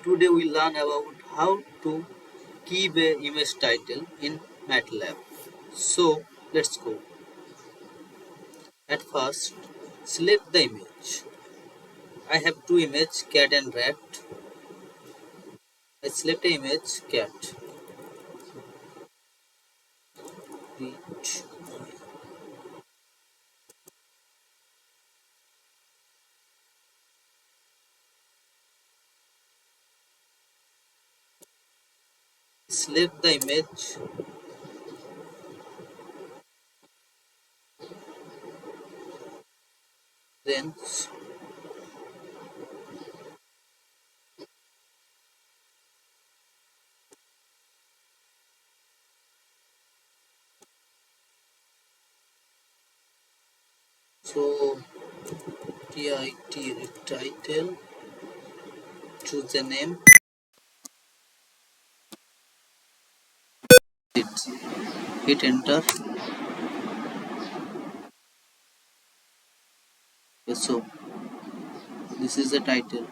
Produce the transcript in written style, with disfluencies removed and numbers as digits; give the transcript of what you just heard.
Today we learn about how to keep a image title in Matlab. So let's go. At first, select the image. I have two images, cat and rat. I select the image cat. Reach. Select the image. Then so title. Choose the name. Hit enter. Okay, so this is the title.